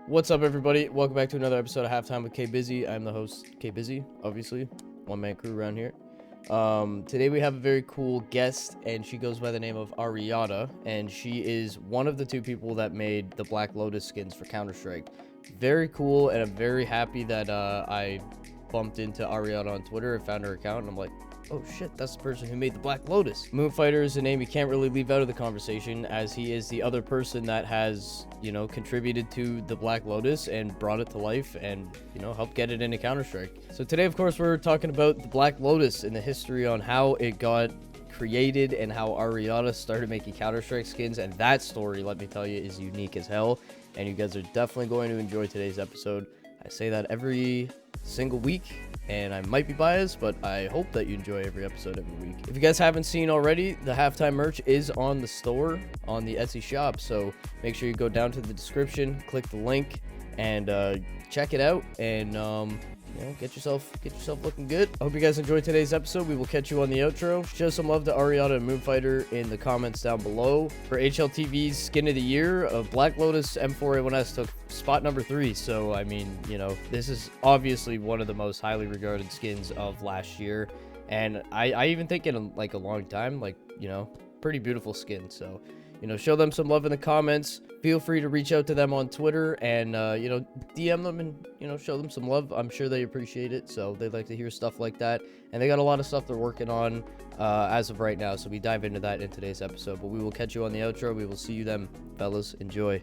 What's up, everybody? Welcome back to another episode of Halftime with Bizzy. I'm the host, Bizzy, obviously, one man crew around here. Today we have a very cool guest, and she goes by the name of Ariata, and she is one of the two people that made the Black Lotus skins for Counter-Strike. Very cool, and I'm very happy that I bumped into Ariata on Twitter and found her account, and I'm like, oh shit, that's the person who made the Black Lotus. Moonfighter is a name you can't really leave out of the conversation, as he is the other person that has, contributed to the Black Lotus and brought it to life and, helped get it into Counter-Strike. So today, of course, we're talking about the Black Lotus and the history on how it got created and how Ariata started making Counter-Strike skins, and that story, let me tell you, is unique as hell, and you guys are definitely going to enjoy today's episode. I say that every single week, and I might be biased, but I hope that you enjoy every episode every week. If you guys haven't seen already, the halftime merch is on the store on the Etsy shop, so make sure you go down to the description, click the link, and check it out, and get yourself looking good. I hope you guys enjoyed today's episode. We will catch you on the outro. Show some love to Ariata and Moonfighter in the comments down below. For HLTV's Skin of the Year, Black Lotus M4A1S took spot number 3. So, I mean, this is obviously one of the most highly regarded skins of last year. And I even think in a long time, pretty beautiful skin. So, show them some love in the comments. Feel free to reach out to them on Twitter and, DM them and, show them some love. I'm sure they appreciate it. So they like to hear stuff like that. And they got a lot of stuff they're working on as of right now. So we dive into that in today's episode. But we will catch you on the outro. We will see you then, fellas. Enjoy.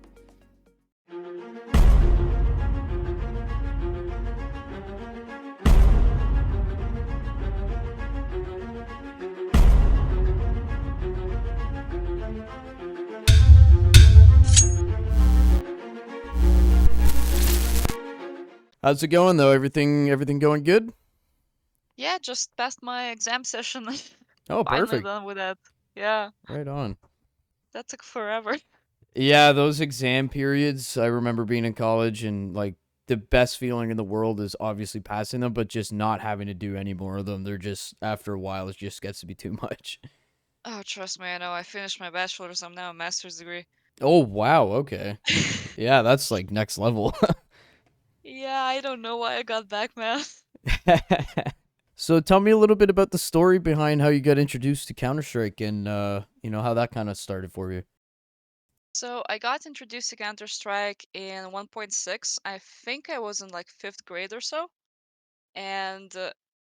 How's it going though? Everything going good? Yeah, just passed my exam session. Oh, Finally perfect. done with that. Yeah, Right on. that took forever. Yeah, those exam periods, I remember being in college and the best feeling in the world is obviously passing them, but just not having to do any more of them. They're just, after a while, it just gets to be too much. Oh, trust me, I know. I finished my bachelor's. I'm now a master's degree. Oh, wow. Okay. Yeah, that's like next level. Yeah, I don't know why I got back math. So tell me a little bit about the story behind how you got introduced to Counter-Strike and, how that kind of started for you. So I got introduced to Counter-Strike in 1.6. I think I was in like fifth grade or so. And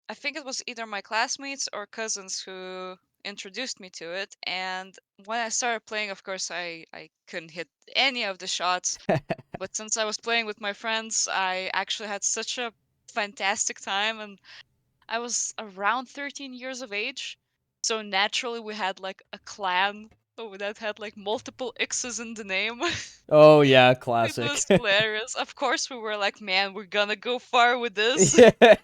I think it was either my classmates or cousins who introduced me to it. And when I started playing, of course, I couldn't hit any of the shots. But since I was playing with my friends, I actually had such a fantastic time, and I was around 13 years of age. So naturally, we had like a clan that had like multiple X's in the name. Oh, yeah, It classic. was hilarious. Of course, we were like, man, we're gonna go far with this. Yeah.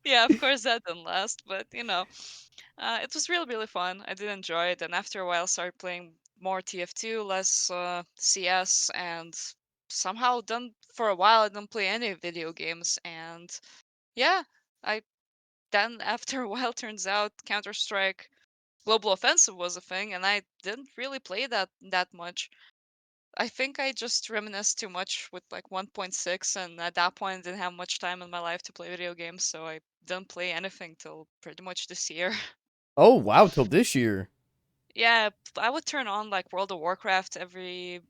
Yeah, of course that didn't last, but it was really, really fun. I did enjoy it, and after a while, started playing more TF2, less CS, and somehow done for a while. I didn't play any video games, and yeah, I then after a while turns out Counter Strike Global Offensive was a thing, and I didn't really play that much. I think I just reminisced too much with like 1.6, and at that point, I didn't have much time in my life to play video games, so I didn't play anything till pretty much this year. Oh, wow, till this year. Yeah, I would turn on like World of Warcraft every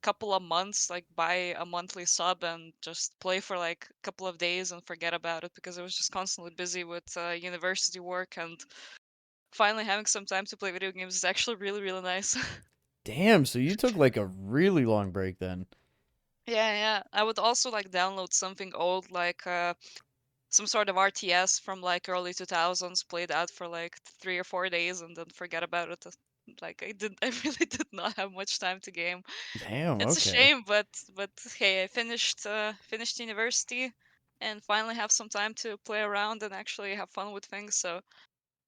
couple of months, like buy a monthly sub and just play for like a couple of days and forget about it because I was just constantly busy with university work, and finally having some time to play video games is actually really, really nice. Damn, so you took like a really long break then. Yeah, yeah. I would also like download something old, like some sort of RTS from like early 2000s, play that for like 3 or 4 days, and then forget about it. Like I really did not have much time to game. Damn, It's a okay. shame, but hey, I finished university, and finally have some time to play around and actually have fun with things. So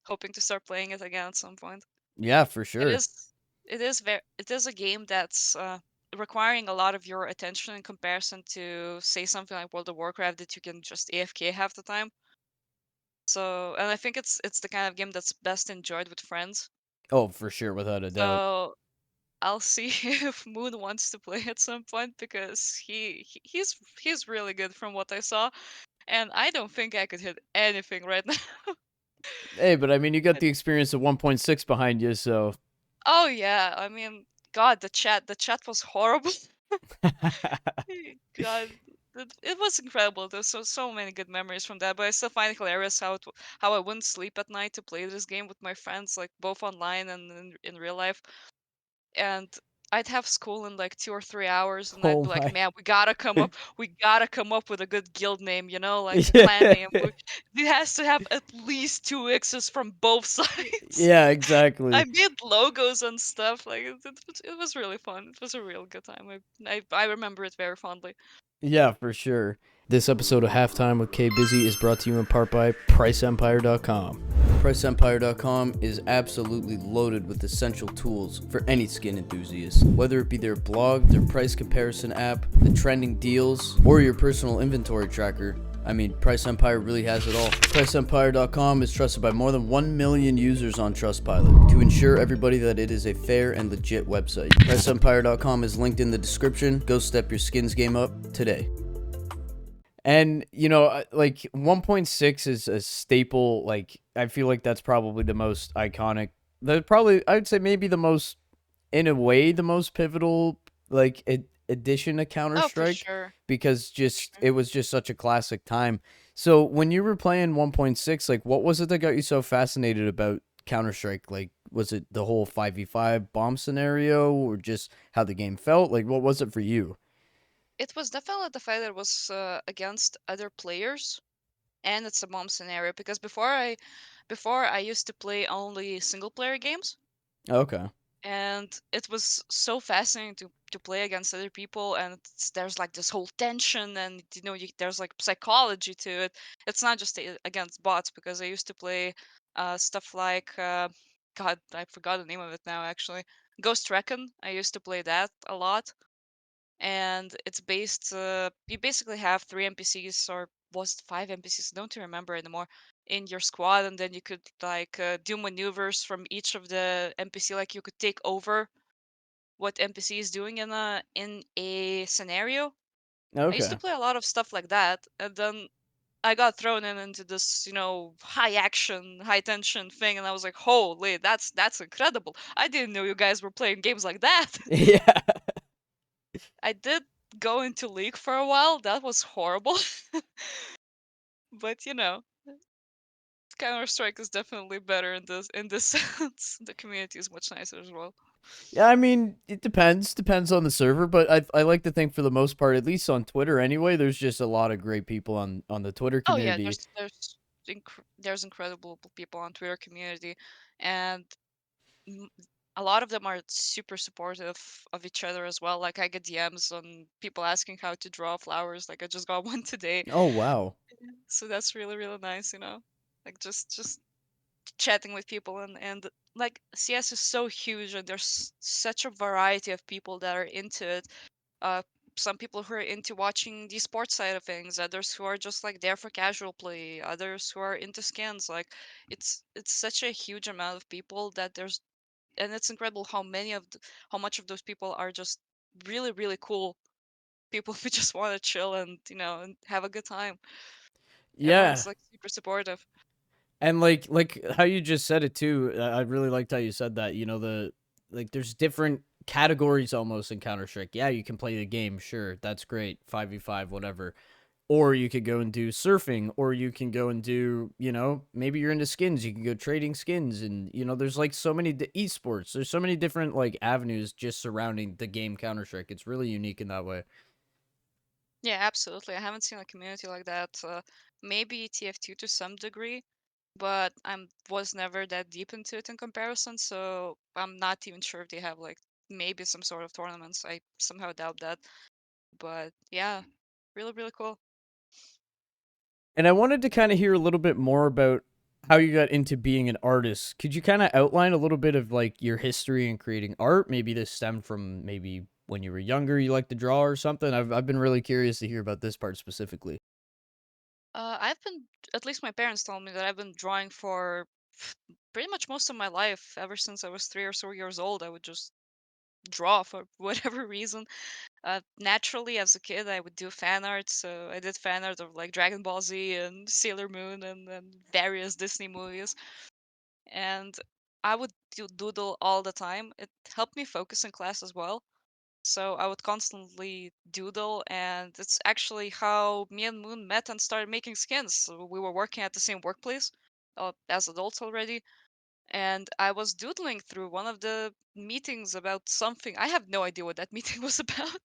hoping to start playing it again at some point. Yeah, for It sure. is it is a game that's requiring a lot of your attention in comparison to say something like World of Warcraft that you can just AFK half the time. So, and I think it's the kind of game that's best enjoyed with friends. Oh, for sure, without a doubt. So I'll see if Moon wants to play at some point because he's really good from what I saw, and I don't think I could hit anything right now. Hey, but I mean, you got But- the experience of 1.6 behind you, so. oh yeah, I mean, God, the chat was horrible. God, it was incredible. There's so many good memories from that. But I still find it hilarious how I wouldn't sleep at night to play this game with my friends, like both online and in real life. And I'd have school in like 2 or 3 hours, and I'd Oh be like, my. "Man, we gotta come up with a good guild name, like a clan Yeah. name. It has to have at least two X's from both sides." Yeah, I exactly. made logos and stuff. Like it was really fun. It was a real good time. I remember it very fondly. Yeah, for sure. This episode of Halftime with K Busy is brought to you in part by PriceEmpire.com. PriceEmpire.com is absolutely loaded with essential tools for any skin enthusiast. Whether it be their blog, their price comparison app, the trending deals, or your personal inventory tracker, I mean, Price Empire really has it all. PriceEmpire.com is trusted by more than 1 million users on Trustpilot to ensure everybody that it is a fair and legit website. PriceEmpire.com is linked in the description. Go step your skins game up today. And like 1.6 is a staple. Like I feel like that's probably the most iconic. That probably I'd say maybe the most, in a way, the most pivotal like addition to Counter Oh, for Strike, sure. because For just sure. it was just such a classic time. So when you were playing 1.6, like what was it that got you so fascinated about Counter Strike? Like was it the whole 5v5 bomb scenario, or just how the game felt? Like what was it for you? It was definitely the fact that it was against other players, and it's a mom scenario because before I used to play only single player games, Okay. and it was so fascinating to play against other people, and there's like this whole tension, and there's like psychology to it. It's not just against bots, because I used to play stuff like God, I forgot the name of it now, actually. Ghost Recon. I used to play that a lot, and it's based you basically have three NPCs, or was it five NPCs? I don't remember anymore, in your squad, and then you could like do maneuvers from each of the NPC. Like you could take over what NPC is doing in a scenario. I used to Okay. play a lot of stuff like that, and then I got thrown into this, high action, high tension thing, and I was like, "Holy, that's incredible! I didn't know you guys were playing games like that." Yeah. I did go into League for a while. That was horrible. But Counter Strike is definitely better in this sense. The community is much nicer as well. Yeah, I mean, it depends on the server, but I like to think for the most part, at least on Twitter anyway, there's just a lot of great people on the Twitter Oh yeah, community. there's incredible people on Twitter community, and m- a lot of them are super supportive of each other as well. Like I get DMs on people asking how to draw flowers. Like I just got one today, Oh wow. so that's really really nice. Like just chatting with people, and like CS is so huge, and there's such a variety of people that are into it. Uh, some people who are into watching the sports side of things, others who are just like there for casual play, others who are into skins. Like it's such a huge amount of people that there's, and it's incredible how much of those people are just really really cool people who just want to chill and and have a good time. Yeah. Everyone's like super supportive. And like how you just said it too, I really liked how you said that. Like there's different categories almost in Counter Strike. Yeah, you can play the game, sure, that's great, 5v5, whatever. Or you could go and do surfing, or you can go and do, maybe you're into skins, you can go trading skins, and there's like so many esports. There's so many different like avenues just surrounding the game Counter Strike. It's really unique in that way. Yeah, absolutely. I haven't seen a community like that. Maybe TF2 to some degree, but was never that deep into it in comparison, so I'm not even sure if they have like maybe some sort of tournaments. I somehow doubt that. But yeah, really, really cool. And I wanted to kind of hear a little bit more about how you got into being an artist. Could you kind of outline a little bit of like your history in creating art? Maybe this stemmed from maybe when you were younger, you liked to draw or something. I've been really curious to hear about this part specifically. I've been, at least my parents told me that I've been drawing for pretty much most of my life, ever since I was 3 or so years old. I would just draw for whatever reason. Naturally, as a kid, I would do fan art, so I did fan art of like Dragon Ball Z and Sailor Moon and various Disney movies, and I would doodle all the time. It helped me focus in class as well. So I would constantly doodle, and it's actually how me and Moon met and started making skins. So we were working at the same workplace as adults already, and I was doodling through one of the meetings about something. I have no idea what that meeting was about.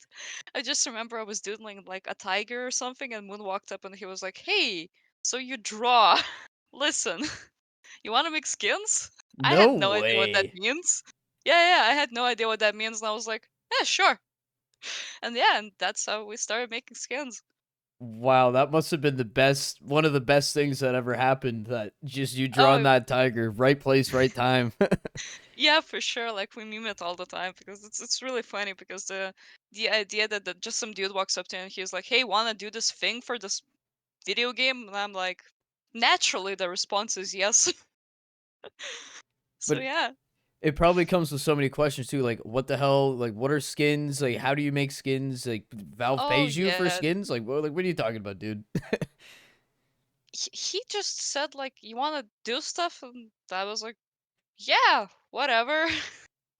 I just remember I was doodling like a tiger or something, and Moon walked up and he was like, "Hey, so you draw? Listen, you want to make skins?" I No had no idea what that way. means. Yeah, I had no idea what that means, and I was like, "Yeah, sure." And yeah, and that's how we started making skins. Wow, that must have been the best one of the best things that ever happened, that just you drawing Oh, that tiger, right place, right time. yeah, for sure. Like we meme it all the time because it's really funny because the idea that just some dude walks up to you and he's like, "Hey, wanna do this thing for this video game?" And I'm like, naturally the response is yes. So But yeah. it probably comes with so many questions too, like what the hell, like what are skins? Like how do you make skins? Like Valve Oh pays you for yeah. skins? Like what are you talking about, dude? He just said like, "You wanna do stuff?" And I was like, "Yeah, whatever."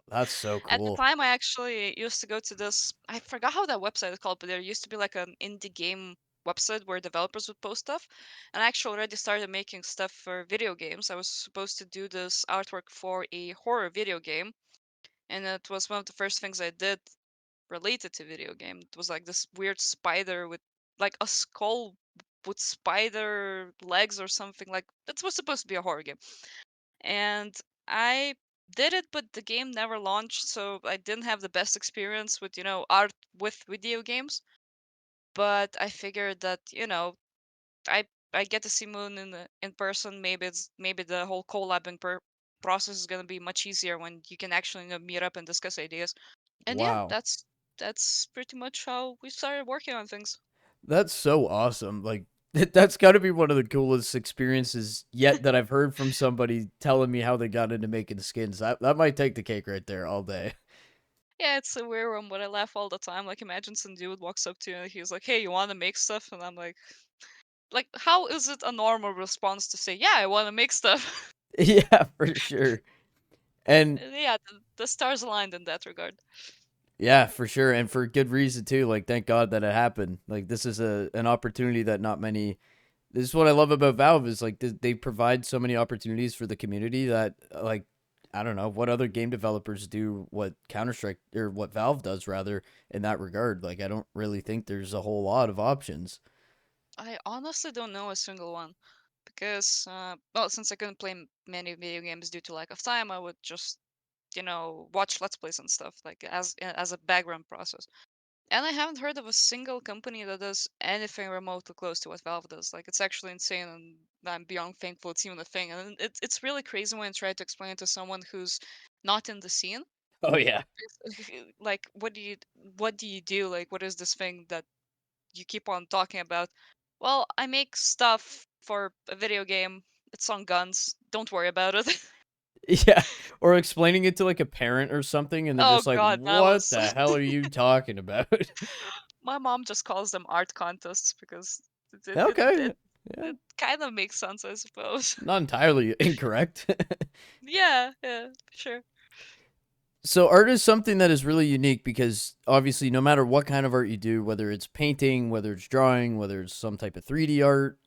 That's so At the cool. time, I actually used to go to this. I forgot how that website is called, but there used to be like an indie game website where developers would post stuff. And I actually already started making stuff for video games. I was supposed to do this artwork for a horror video game, and it was one of the first things I did related to video game. It was like this weird spider with like a skull with spider legs or something. Like it was supposed to be a horror game, and I did it, but the game never launched, so I didn't have the best experience with, art with video games. But I figured that, I get to see Moon in person. Maybe the whole collabing process is gonna be much easier when you can actually, meet up and discuss ideas. And yeah, Wow. that's pretty much how we started working on things. That's so awesome. Like that's got to be one of the coolest experiences yet that I've heard from somebody telling me how they got into making skins. That might take the cake right there all day. Yeah, it's a weird one, but I laugh all the time. Like, imagine some dude walks up to you and he's like, "Hey, you want to make stuff?" And I'm like, how is it a normal response to say, "Yeah, I want to make stuff"? Yeah, for sure. And Yeah, the stars aligned in that regard. yeah, for sure, and for good reason too. Like, thank God that it happened. Like, this is a an opportunity that not many. This is what I love about Valve is like they provide so many opportunities for the community that like I don't know what other game developers do what Counter Strike or what Valve does rather in that regard. Like, I don't really think there's a whole lot of options. I honestly don't know a single one because, well, since I couldn't play many video games due to lack of time, I would just, watch Let's Plays and stuff like as a background process. And I haven't heard of a single company that does anything remotely close to what Valve does. Like, it's actually insane, and I'm beyond thankful it's even a thing. And it's really crazy when I try to explain it to someone who's not in the scene. Oh yeah. Like, what do you do? Like, what is this thing that you keep on talking about? Well, I make stuff for a video game. It's on guns. Don't worry about it. Yeah, or explaining it to like a parent or something, and they're Oh just like, God, that "What was the hell are you talking about?" my mom just calls them art contests because it it it, Okay, it, yeah, it kind of makes sense, I suppose. not entirely incorrect. Yeah, sure. So art is something that is really unique because obviously no matter what kind of art you do, whether it's painting, whether it's drawing, whether it's some type of 3D art,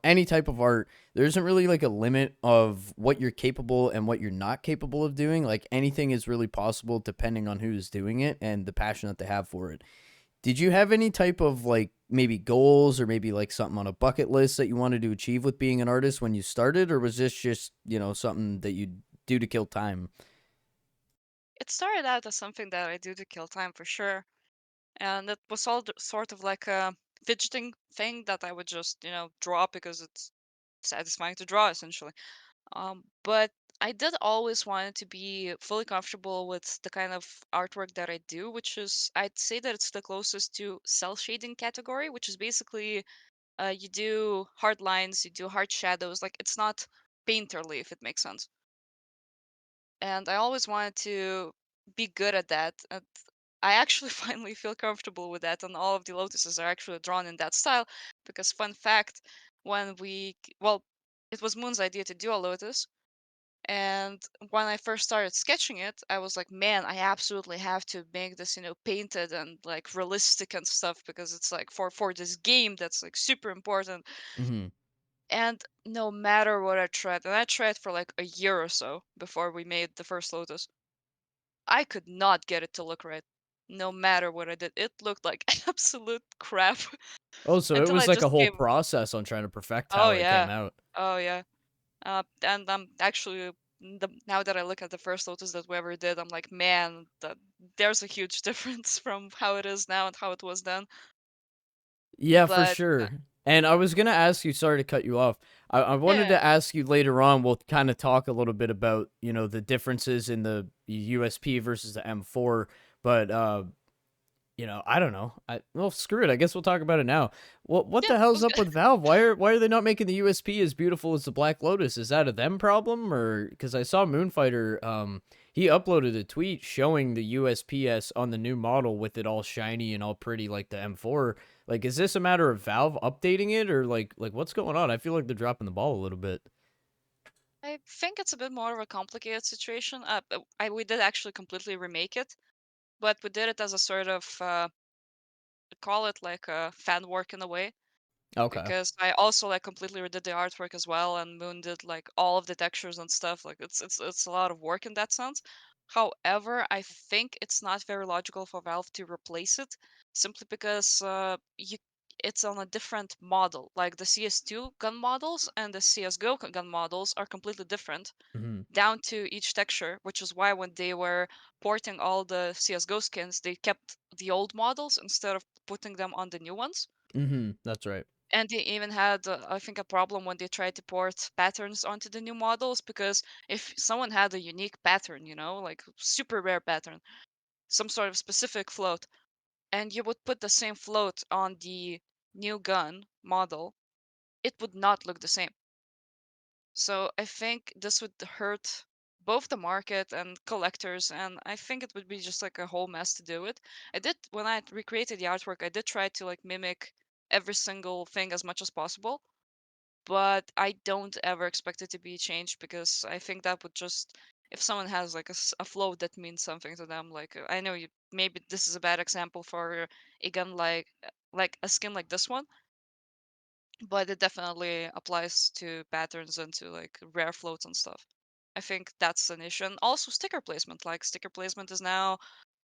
any type of art, there isn't really like a limit of what you're capable and what you're not capable of doing. Like anything is really possible depending on who's doing it and the passion that they have for it. Did you have any type of like maybe goals or maybe like something on a bucket list that you wanted to achieve with being an artist when you started, or was this just, something that you do to kill time? It started out as something that I do to kill time for sure, and it was all sort of like a fidgeting thing that I would just, draw because it's satisfying to draw essentially. But I did always want to be fully comfortable with the kind of artwork that I do, which is, I'd say that it's the closest to cell shading category, which is basically, you do hard lines, you do hard shadows, like it's not painterly, if it makes sense. And I always wanted to. be good at that. And I actually finally feel comfortable with that, and all of the lotuses are actually drawn in that style. Because fun fact, well, it was Moon's idea to do a lotus, and when I first started sketching it, I was like, man, I absolutely have to make this, painted and like realistic and stuff because it's like for this game that's like super important. Hmm. And no matter what I tried, and I tried for like a year or so before we made the first lotus, I could not get it to look right. No matter what I did, it looked like absolute crap Oh, so it until was I like just a whole gave. process on trying to perfect Oh how it came yeah, out. oh yeah. And I'm actually now that I look at the first Lotus that we ever did, I'm like, man, there's a huge difference from how it is now and how it was then. Yeah, for But sure. And I was gonna ask you, sorry to cut you off. I wanted yeah, to ask you later on, we'll kind of talk a little bit about, the differences in the USP versus the M4, but I don't know. Well, screw it. I guess we'll talk about it now. What yeah, the hell's sounds up good. with Valve? Why are they not making the USP as beautiful as the Black Lotus? Is that a them problem, or because I saw Moonfighter, he uploaded a tweet showing the USPS on the new model with it all shiny and all pretty like the M4. Like, is this a matter of Valve updating it, or like what's going on? I feel like they're dropping the ball a little bit. I think it's a bit more of a complicated situation. We did actually completely remake it, but we did it as a sort of call it like a fan work in a way. Okay. Because I also like completely redid the artwork as well, and Moon did like all of the textures and stuff. Like it's a lot of work in that sense. However, I think it's not very logical for Valve to replace it simply because it's on a different model. Like the CS2 gun models and the CS:GO gun models are completely different Hmm. down to each texture, which is why when they were porting all the CS:GO skins, they kept the old models instead of putting them on the new ones. Hmm. That's right. And they even had, I think, a problem when they tried to port patterns onto the new models because if someone had a unique pattern, like super rare pattern, some sort of specific float, and you would put the same float on the new gun model, it would not look the same. So I think this would hurt both the market and collectors, and I think it would be just like a whole mess to do it. When I recreated the artwork, I did try to like mimic every single thing as much as possible, but I don't ever expect it to be changed because I think that would just if someone has like a flow that means something to them, like I know you maybe this is a bad example for a gun like a skin like this one, but it definitely applies to patterns and to like rare floats and stuff. I think that's an issue, and also sticker placement. Like sticker placement is now,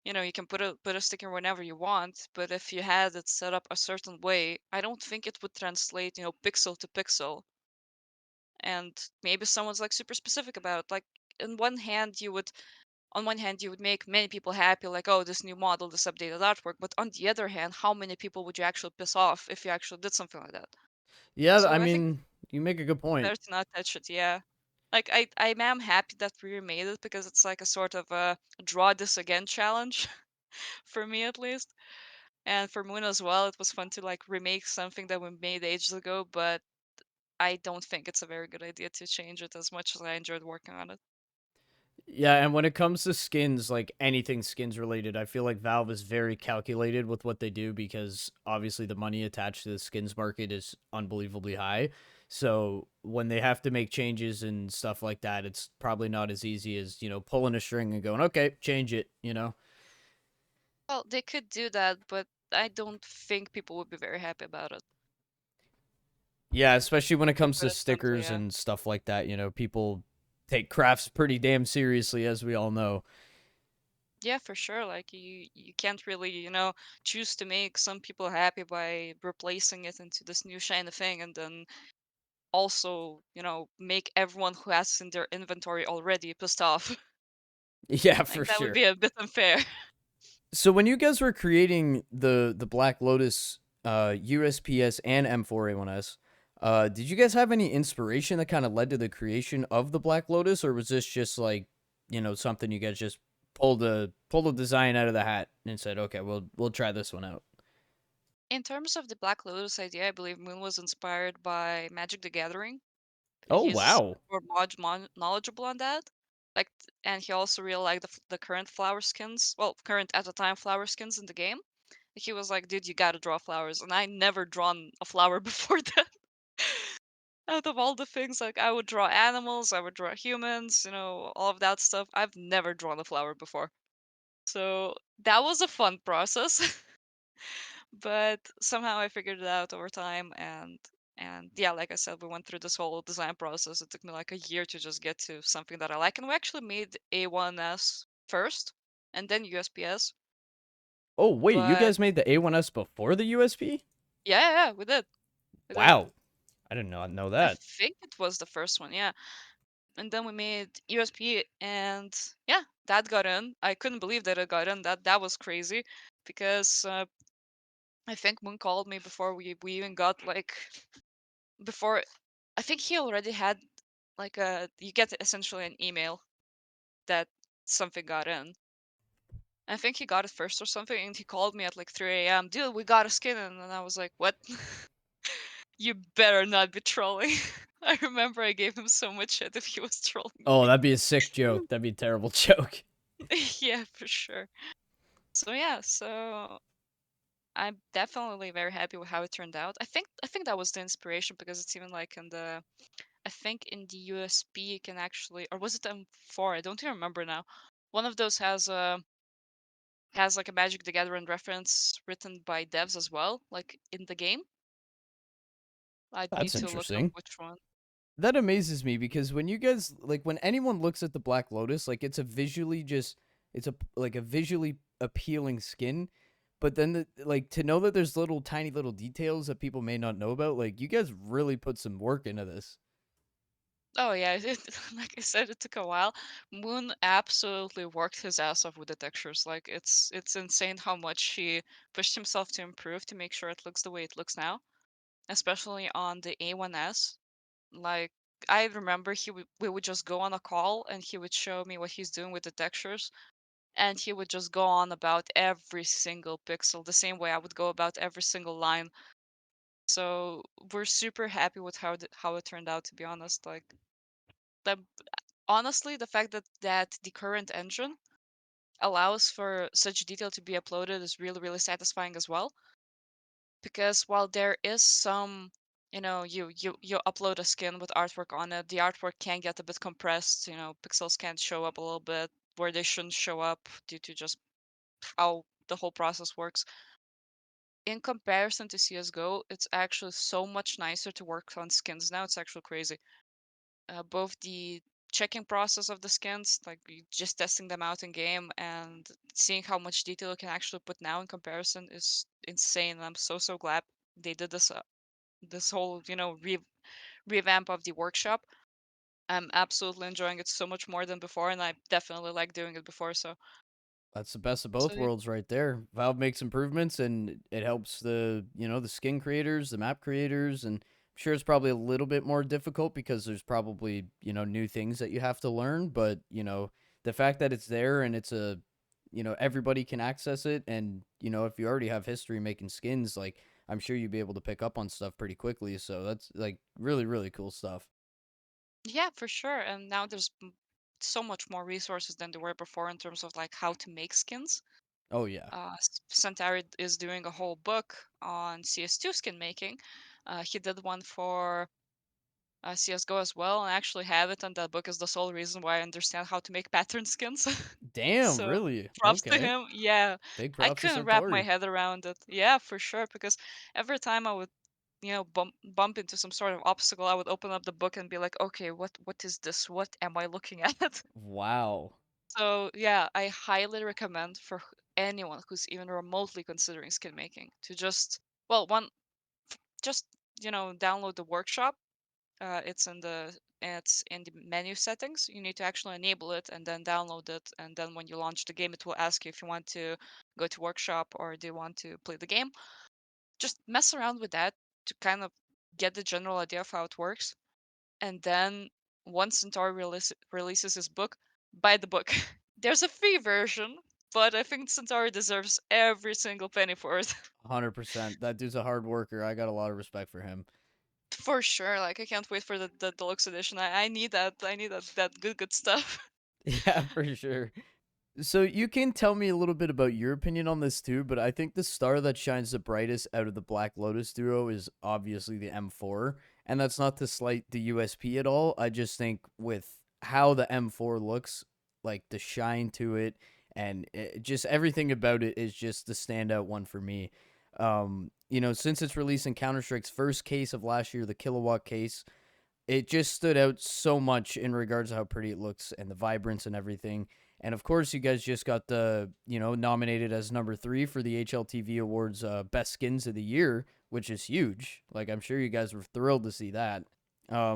you can put a sticker whenever you want, but if you had it set up a certain way, I don't think it would translate, pixel to pixel, and maybe someone's like super specific about it. Like on one hand you would make many people happy, like, oh, this new model, this updated artwork, but on the other hand, how many people would you actually piss off if you actually did something like that? Yeah, So I I think mean, you make a good it's point. better to not touch it. Yeah, like I am happy that we remade it because it's like a sort of a draw this again challenge for me at least, and for Moon as well. It was fun to like remake something that we made ages ago, but I don't think it's a very good idea to change it as much as I enjoyed working on it. Yeah, and when it comes to skins, like anything skins related, I feel like Valve is very calculated with what they do because obviously the money attached to the skins market is unbelievably high. So when they have to make changes and stuff like that, it's probably not as easy as, pulling a string and going, okay, change it. Well, they could do that, but I don't think people would be very happy about it. Yeah, especially when it To comes put to it simply, stickers yeah. and stuff like that, people take crafts pretty damn seriously, as we all know. Yeah, for sure. Like you can't really, choose to make some people happy by replacing it into this new shiny thing and then also, make everyone who has in their inventory already pissed off. Yeah, for Like that would sure. be a bit unfair. So when you guys were creating the Black Lotus USPS and M4A1S, did you guys have any inspiration that kind of led to the creation of the Black Lotus, or was this just like, something you guys just pulled a design out of the hat and said, okay, we'll try this one out? In terms of the Black Lotus idea, I believe Moon was inspired by Magic the Gathering. Oh He's wow. more knowledgeable on that. Like, and he also really liked the current flower skins. Well, current at the time flower skins in the game. He was like, "Dude, you gotta draw flowers," and I never drawn a flower before that. Out of all the things, like I would draw animals, I would draw humans, all of that stuff. I've never drawn a flower before, so that was a fun process. But somehow I figured it out over time, and yeah, like I said, we went through this whole design process. It took me like a year to just get to something that I like, and we actually made A1S first, and then USPS. Oh wait, you But guys made the A1S before the USP? yeah, yeah, yeah, we did. Wow, I did not know I that. think it was the first one, yeah. And then we made USP, and yeah, that got in. I couldn't believe that it got in. That was crazy, because I think Moon called me before we even got like before. I think he already had like a you get essentially an email that something got in. I think he got it first or something, and he called me at like 3 a.m. Dude, we got a skin, and I was like, what? You better not be trolling. I remember I gave him so much shit if he was trolling Oh, me. that'd be a sick joke. That'd be a terrible joke. Yeah, for sure. So yeah, so I'm definitely very happy with how it turned out. I think that was the inspiration, because it's even like in the I think in the USB you can actually, or was it M4? I don't even remember now. One of those has like a Magic the Gathering reference written by devs as well, like in the game. I'd need That's to look up interesting. which one. That amazes me because when you guys like when anyone looks at the Black Lotus, like it's a like a visually appealing skin, but then like to know that there's little tiny little details that people may not know about, like you guys really put some work into this. Oh yeah, like I said, it took a while. Moon absolutely worked his ass off with the textures. Like it's insane how much he pushed himself to improve to make sure it looks the way it looks now, especially on the A1S. Like I remember we would just go on a call and he would show me what he's doing with the textures, and he would just go on about every single pixel the same way I would go about every single line. So we're super happy with how it turned out, to be honest. Like the honestly, the fact that the current engine allows for such detail to be uploaded is really, really satisfying as well. Because while there is some, you upload a skin with artwork on it, the artwork can get a bit compressed. Pixels can show up a little bit where they shouldn't show up due to just how the whole process works. In comparison to CS:GO, it's actually so much nicer to work on skins now. It's actually crazy. Both the checking process of the skins, like just testing them out in game and seeing how much detail you can actually put now in comparison, is insane. I'm so glad they did this whole revamp of the workshop. I'm absolutely enjoying it so much more than before, and I definitely like doing it before. That's the best of So both worlds right there. Valve makes improvements and it helps the skin creators, the map creators, and I'm sure it's probably a little bit more difficult because there's probably new things that you have to learn, but the fact that it's there and it's everybody can access it and if you already have history making skins, like I'm sure you'd be able to pick up on stuff pretty quickly. So that's like really really cool stuff. yeah, for sure. And now there's so much more resources than there were before in terms of like how to make skins. Oh yeah. Centauri is doing a whole book on CS2 skin making. He did one for CSGO as well, and I actually have it, and that book is the sole reason why I understand how to make pattern skins. Damn, So really? props to Okay. him. Yeah, Big I props to couldn't wrap my Centauri. head around it. Yeah, for sure, because every time I would, bump into some sort of obstacle, I would open up the book and be like, okay, what is this? What am I looking at? Wow. So yeah, I highly recommend for anyone who's even remotely considering skin making to just download the workshop. It's in the menu settings. You need to actually enable it and then download it, and then when you launch the game, it will ask you if you want to go to workshop or do you want to play the game. Just mess around with that to kind of get the general idea of how it works, and then once Centauri releases his book, buy the book. There's a free version, but I think Centauri deserves every single penny for it. 100%. That dude's a hard worker. I got a lot of respect for him. For sure. Like I can't wait for the deluxe edition. I need that. I need that good stuff. Yeah, for sure. So you can tell me a little bit about your opinion on this too, but I think the star that shines the brightest out of the Black Lotus duo is obviously the M4, and that's not to slight the USP at all. I just think with how the M4 looks, like the shine to it, and just everything about it is just the standout one for me. Since its release in Counter Strike's first case of last year, the Kilowatt case, it just stood out so much in regards to how pretty it looks and the vibrance and everything. And of course, you guys just got nominated as number 3 for the HLTV Awards Best Skins of the Year, which is huge. Like, I'm sure you guys were thrilled to see that.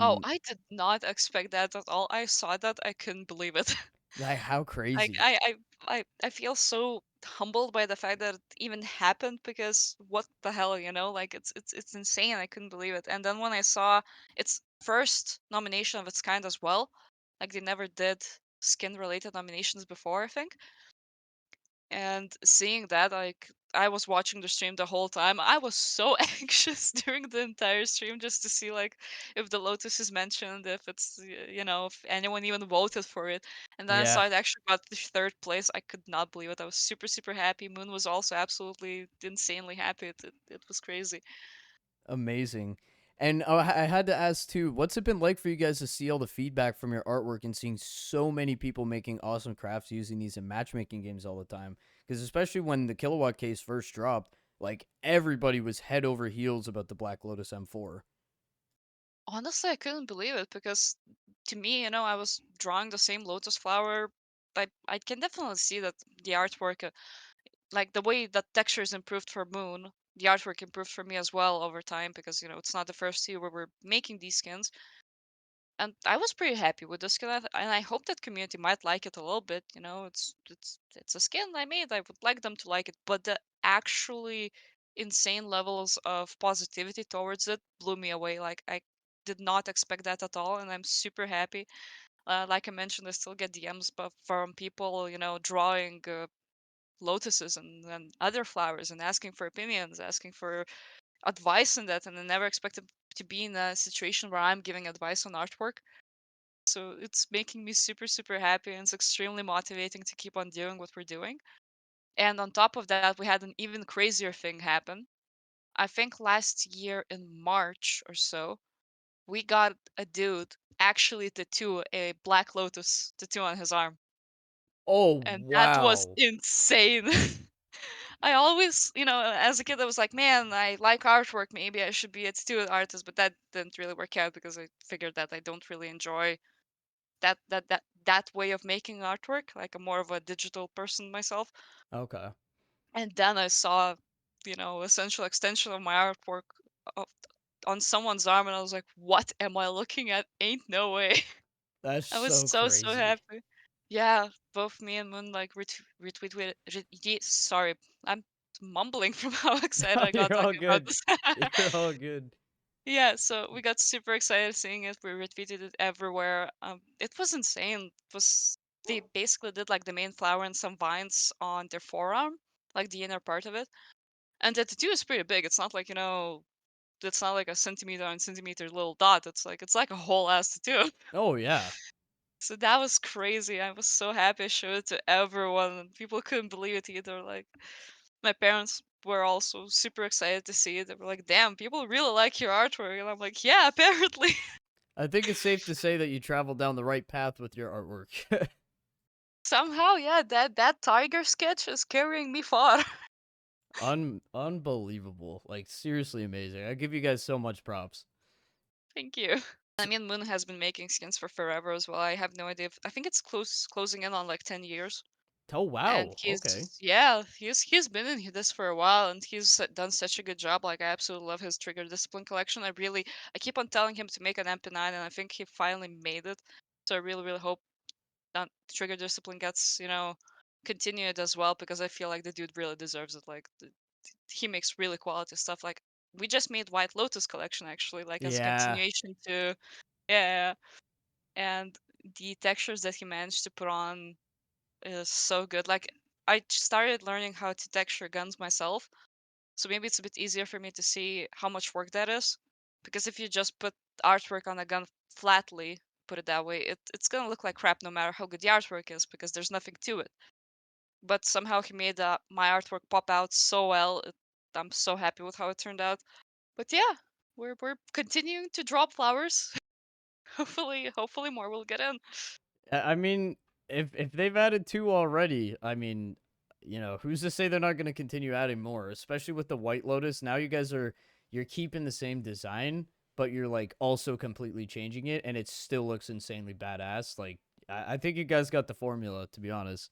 Oh, Um, I did not expect that at all. I saw that, I couldn't believe it. like, how Like crazy. I feel so humbled by the fact that it even happened because what the hell, you know? Like it's insane. I couldn't believe it. And then when I saw its first nomination of its kind as well, like they never did skin related nominations before, I think. And seeing that, like, I was watching the stream the whole time. I was so anxious during the entire stream just to see, like, if the Lotus is mentioned, if it's, if anyone even voted for it. And then I Yeah. saw it actually got the third place. I could not believe it. I was super, super happy. Moon was also absolutely insanely happy. It was crazy. Amazing. And I had to ask too, what's it been like for you guys to see all the feedback from your artwork and seeing so many people making awesome crafts using these in matchmaking games all the time? Because especially when the Kilowatt case first dropped, like everybody was head over heels about the Black Lotus M4. Honestly, I couldn't believe it because to me, I was drawing the same lotus flower. I can definitely see that the artwork, like the way that textures improved for Moon, the artwork improved for me as well over time because it's not the first year where we're making these skins, and I was pretty happy with the skin, and I hope that community might like it a little bit. It's a skin I made. I would like them to like it, but the actually insane levels of positivity towards it blew me away. Like I did not expect that at all, and I'm super happy. Like I mentioned, I still get DMs from people, drawing lotuses and other flowers and asking for opinions, asking for advice on that. And I never expected to be in a situation where I'm giving advice on artwork. So it's making me super, super happy and it's extremely motivating to keep on doing what we're doing. And on top of that, we had an even crazier thing happen. I think last year in March or so, we got a dude actually tattoo a Black Lotus tattoo on his arm. Oh, And that was wow. insane. I always, as a kid, I was like, man, I like artwork. Maybe I should be a tattoo artist, but that didn't really work out because I figured that I don't really enjoy that way of making artwork. Like I'm more of a digital person myself. Okay. And then I saw, essential extension of my artwork o- on someone's arm, and I was like, what am I looking at? Ain't no way. That's I was so so, so crazy. happy. Yeah, both me and Moon like retweeted. Sorry, I'm mumbling from how excited I got You're all talking about good. this. You're all good. Yeah, so we got super excited seeing it. We retweeted it everywhere. It was insane. They basically did like the main flower and some vines on their forearm, like the inner part of it. And the tattoo is pretty big. It's not like it's not like a centimeter on centimeter little dot. It's like a whole ass tattoo. Oh, yeah. So that was crazy. I was so happy I showed it to everyone, and people couldn't believe it either. Like my parents were also super excited to see it. They were like, "Damn, people really like your artwork," and I'm like, "Yeah, apparently." I think it's safe to say that you traveled down the right path with your artwork. Somehow, yeah, that tiger sketch is carrying me far. Unbelievable. Like, seriously amazing. I give you guys so much props. Thank you. I mean, Moon has been making skins for forever as well. I have no idea. I think it's closing in on like 10 years. Oh, And wow. Okay. he's been in this for a while, and he's done such a good job. Like I absolutely love his Trigger Discipline collection. I keep on telling him to make an MP9, and I think he finally made it. So I really, really hope that Trigger Discipline gets continued as well because I feel like the dude really deserves it. Like he makes really quality stuff. Like we just made White Lotus collection actually, like as a Yeah. continuation to yeah, and the textures that he managed to put on is so good. Like I started learning how to texture guns myself, so maybe it's a bit easier for me to see how much work that is. Because if you just put artwork on a gun flatly, put it that way. It's gonna look like crap no matter how good the artwork is because there's nothing to it. But somehow he made my artwork pop out so well. I'm so happy with how it turned out. But yeah, we're continuing to drop flowers. Hopefully more will get in. I mean, if they've added two already, I mean, who's to say they're not going to continue adding more? Especially with the White Lotus. Now you guys you're keeping the same design, but you're like also completely changing it, and it still looks insanely badass. Like I think you guys got the formula, to be honest.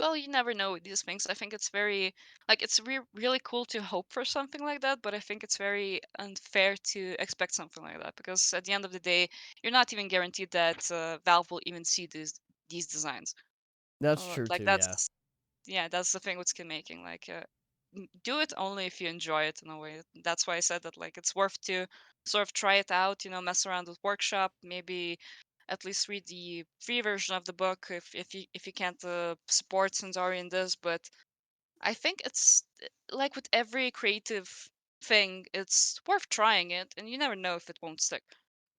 Well, you never know with these things. I think it's very like it's really cool to hope for something like that, but I think it's very unfair to expect something like that because at the end of the day, you're not even guaranteed that Valve will even see these designs. That's true Like too. Yeah. that's the thing with skin making. Like, do it only if you enjoy it in a way. That's why I said that like it's worth to sort of try it out. Mess around with workshop, maybe at least read the free version of the book if you can't support Senzori in this. But I think it's like with every creative thing, it's worth trying it, and you never know if it won't stick.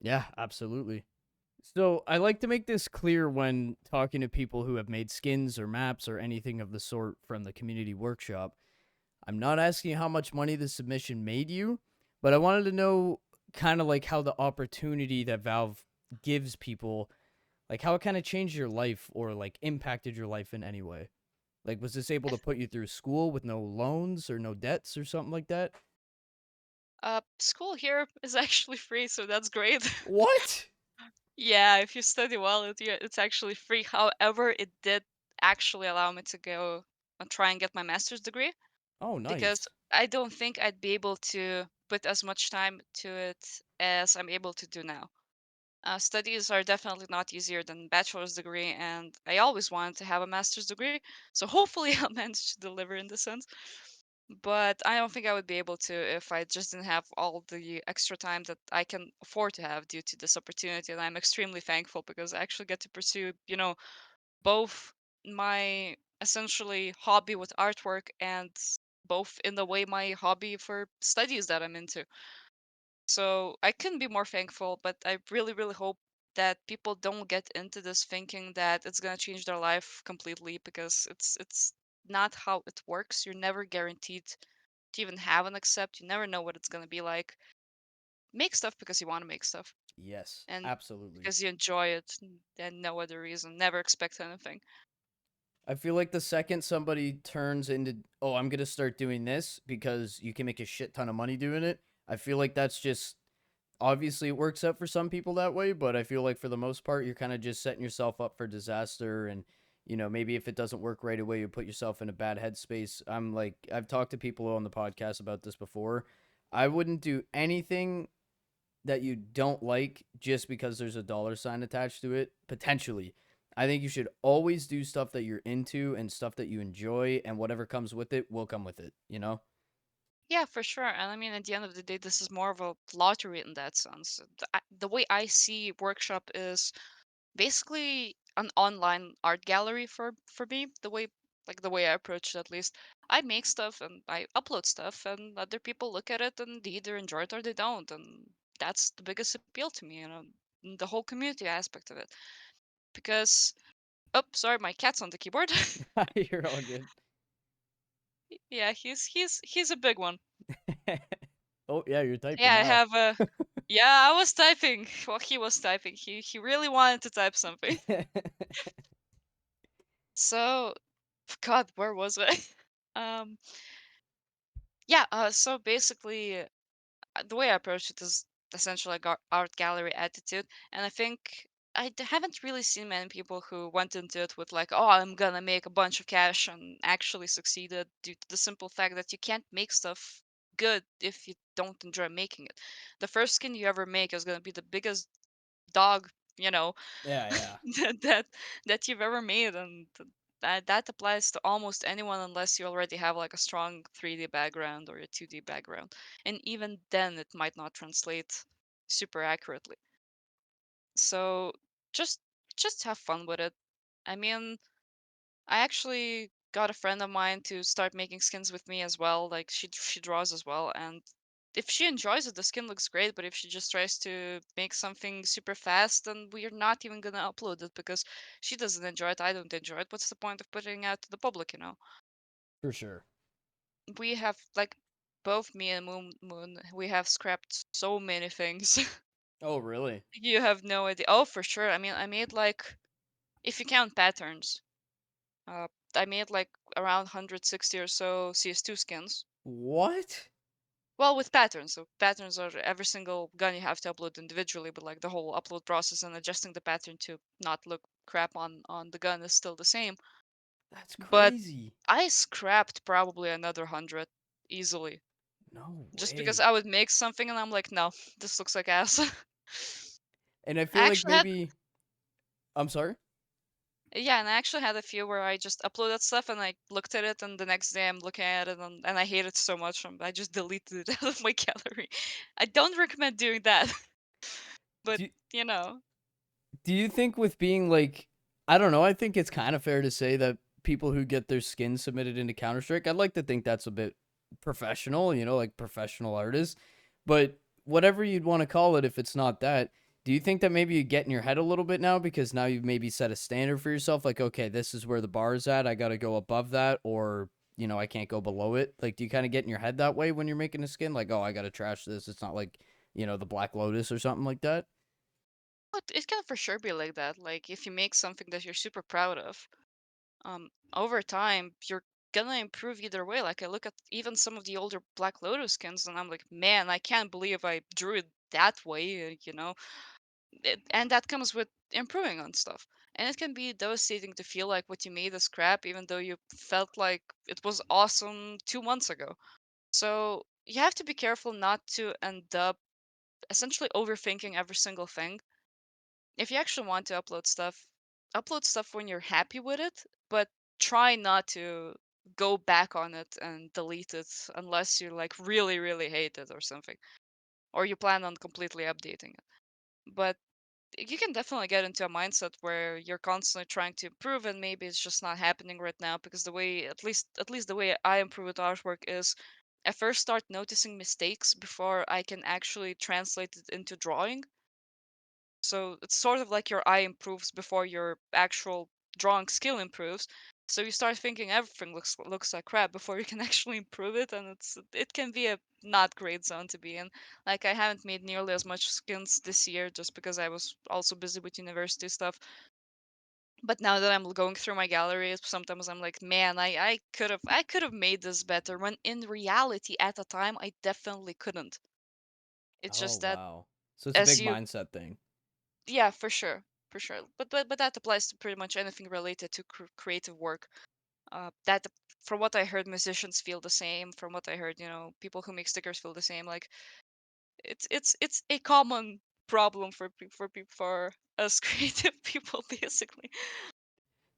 Yeah, absolutely. So I like to make this clear when talking to people who have made skins or maps or anything of the sort from the community workshop. I'm not asking how much money the submission made you, but I wanted to know kind of like how the opportunity that Valve gives people, like how it kind of changed your life or like impacted your life in any way. Like, was this able to put you through school with no loans or no debts or something like that? School here is actually free, so that's great. What? Yeah, if you study well, it's actually free. However, it did actually allow me to go and try and get my master's degree Oh, because nice. I don't think I'd be able to put as much time to it as I'm able to do now. Studies are definitely not easier than bachelor's degree, and I always wanted to have a master's degree, so hopefully I'll manage to deliver in this sense. But I don't think I would be able to if I just didn't have all the extra time that I can afford to have due to this opportunity. And I'm extremely thankful because I actually get to pursue, both my essentially hobby with artwork and both in the way my hobby for studies that I'm into. So I couldn't be more thankful, but I really, really hope that people don't get into this thinking that it's gonna change their life completely because it's not how it works. You're never guaranteed to even have an accept. You never know what it's gonna be like. Make stuff because you want to make stuff Yes, and absolutely. because you enjoy it and no other reason. Never expect anything. I feel like the second somebody turns into, oh, I'm gonna start doing this because you can make a shit ton of money doing it. I feel like that's just obviously it works out for some people that way, but I feel like for the most part, you're kind of just setting yourself up for disaster. And maybe if it doesn't work right away, you put yourself in a bad headspace. I'm like, I've talked to people on the podcast about this before. I wouldn't do anything that you don't like just because there's a dollar sign attached to it, potentially. I think you should always do stuff that you're into and stuff that you enjoy, and whatever comes with it will come with it? Yeah, for sure. And I mean, at the end of the day, this is more of a lottery in that sense. The way I see workshop is basically an online art gallery for me. The way I approach it, at least. I make stuff and I upload stuff, and other people look at it and they either enjoy it or they don't. And that's the biggest appeal to me, the whole community aspect of it. Because, oh, sorry, my cat's on the keyboard. You're all good. Yeah, he's a big one. Oh, yeah, you're typing Yeah, I now. have a. Yeah, I was typing. Well, he was typing. He really wanted to type something. So, God, where was I? Um, yeah. So basically, the way I approach it is essentially like art gallery attitude, and I think haven't really seen many people who went into it with like, oh, I'm gonna make a bunch of cash and actually succeeded due to the simple fact that you can't make stuff good if you don't enjoy making it. The first skin you ever make is gonna be the biggest dog, you know, Yeah, yeah. that that that you've ever made, and that applies to almost anyone unless you already have like a strong 3D background or a 2D background, and even then it might not translate super accurately. So just just have fun with it. I mean, I actually got a friend of mine to start making skins with me as well. Like she draws as well, and if she enjoys it, the skin looks great. But if she just tries to make something super fast, then we're not even gonna upload it because she doesn't enjoy it. I don't enjoy it. What's the point of putting it out to the public? For sure. We have like both me and Moon. We have scrapped so many things. Oh, really? You have no idea. Oh, for sure. I mean, I made like, if you count patterns, uh, I made like around 160 or so CS2 skins. What? Well, with patterns. So patterns are every single gun you have to upload individually, but like the whole upload process and adjusting the pattern to not look crap on the gun is still the same. That's But crazy. I scrapped probably another 100 easily, No just because way. I would make something and I'm like, no, this looks like ass. And I I feel like actually had maybe I'm sorry? Yeah, and I actually had a few where I just uploaded stuff and I looked at it, and the next day I'm looking at it and I hate it so much, I just deleted it out of my gallery. I don't recommend doing that, but Do you know, Do you think with being like, I don't know, I think it's kind of fair to say that people who get their skins submitted into Counter Strike, I'd like to think that's a bit professional, like professional artists. But whatever you'd want to call it, if it's not that, do you think that maybe you get in your head a little bit now because now you've maybe set a standard for yourself? Like, okay, this is where the bar is at. I got to go above that, or, I can't go below it. Like, do you kind of get in your head that way when you're making a skin? Like, oh, I got to trash this. It's not like, the Black Lotus or something like that. but it can for sure be like that. Like if you make something that you're super proud of, over time you're gonna improve either way. Like I look at even some of the older Black Lotus skins, and I'm like, man, I can't believe I drew it that way. And that comes with improving on stuff. And it can be devastating to feel like what you made is crap, even though you felt like it was awesome 2 months ago. So you have to be careful not to end up essentially overthinking every single thing. If you actually want to upload stuff when you're happy with it, but try not to go back on it and delete it unless you like really, really hate it or something, or you plan on completely updating it. But you can definitely get into a mindset where you're constantly trying to improve and maybe it's just not happening right now because the way at least the way I improve with artwork is I first start noticing mistakes before I can actually translate it into drawing. So it's sort of like your eye improves before your actual drawing skill improves. So you start thinking everything looks like crap before you can actually improve it, and it can be a not great zone to be in. Like I haven't made nearly as much skins this year just because I was also busy with university stuff. But now that I'm going through my gallery, sometimes I'm like, man, I could have made this better. When in reality, at the time, I definitely couldn't. It's Oh, just that wow. So it's a as big you mindset thing. Yeah, for sure, for sure. But that applies to pretty much anything related to creative work. That from what I heard, musicians feel the same. From what I heard, people who make stickers feel the same. Like it's a common problem for us creative people, basically.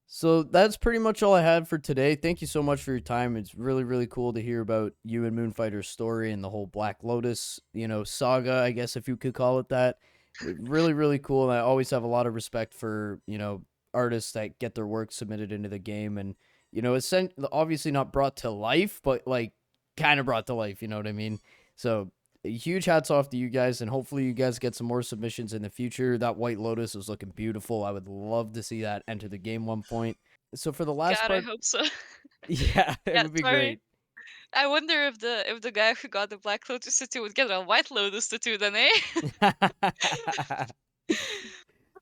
So that's pretty much all I had for today. Thank you so much for your time. It's really, really cool to hear about you and Moonfighter's story and the whole Black Lotus, saga, I guess if you could call it that. Really, really cool. And I always have a lot of respect for, artists that get their work submitted into the game and, it's obviously not brought to life, but like kind of brought to life, you know what I mean? So huge hats off to you guys, and hopefully you guys get some more submissions in the future. That White Lotus was looking beautiful. I would love to see that enter the game one point. So for the last God, I part, hope so. yeah, it Yeah, would be sorry. great. I wonder if the guy who got the Black Lotus tattoo would get a White Lotus tattoo then, eh?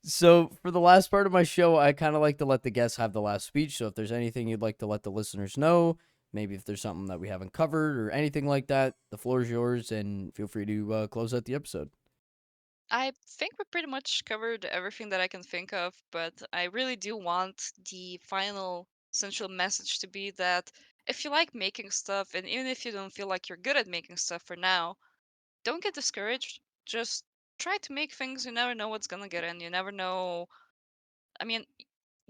So for the last part of my show, I kind of like to let the guests have the last speech. So if there's anything you'd like to let the listeners know, maybe if there's something that we haven't covered or anything like that, the floor is yours, and feel free to close out the episode. I think we pretty much covered everything that I can think of, but I really do want the final essential message to be that if you like making stuff, and even if you don't feel like you're good at making stuff for now, don't get discouraged. Just try to make things. You never know what's gonna get in. You never know. I mean,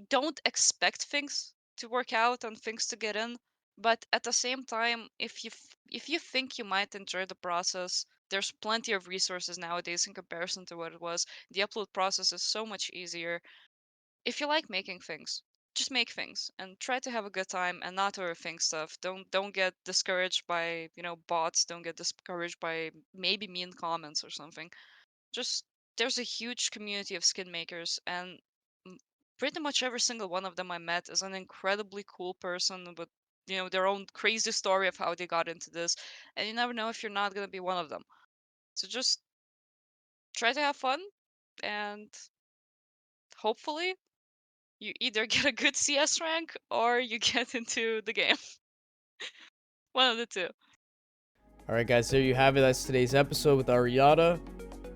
don't expect things to work out and things to get in, but at the same time, if you think you might enjoy the process, there's plenty of resources nowadays in comparison to what it was. The upload process is so much easier if you like making things. just make things and try to have a good time and not overthink stuff. Don't get discouraged by, bots. Don't get discouraged by maybe mean comments or something. Just there's a huge community of skin makers, and m- pretty much every single one of them I met is an incredibly cool person with, their own crazy story of how they got into this, and you never know if you're not going to be one of them. So just try to have fun, and hopefully you either get a good CS rank or you get into the game. One of the two. All right, guys, there you have it. That's today's episode with Ariata.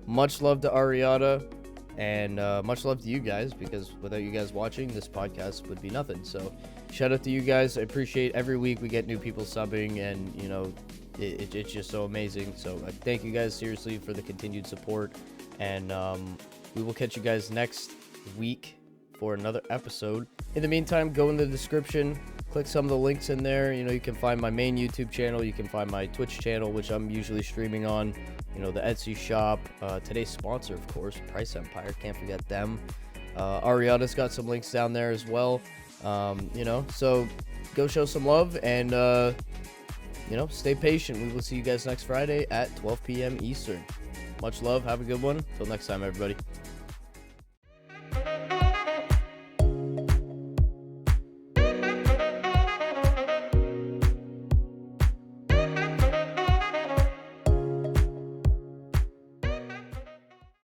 Much love to Ariata, and much love to you guys, because without you guys watching, this podcast would be nothing. So shout out to you guys. I appreciate every week we get new people subbing, and it's just so amazing. So I thank you guys seriously for the continued support, and we will catch you guys next week for another episode. In the meantime, go in the description, click some of the links in there. You can find my main YouTube channel, you can find my Twitch channel, which I'm usually streaming on, the Etsy shop, today's sponsor, of course, Price Empire, can't forget them. Ariata's got some links down there as well. So go show some love, and stay patient. We will see you guys next Friday at 12 p.m. Eastern. Much love, have a good one. Till next time, everybody.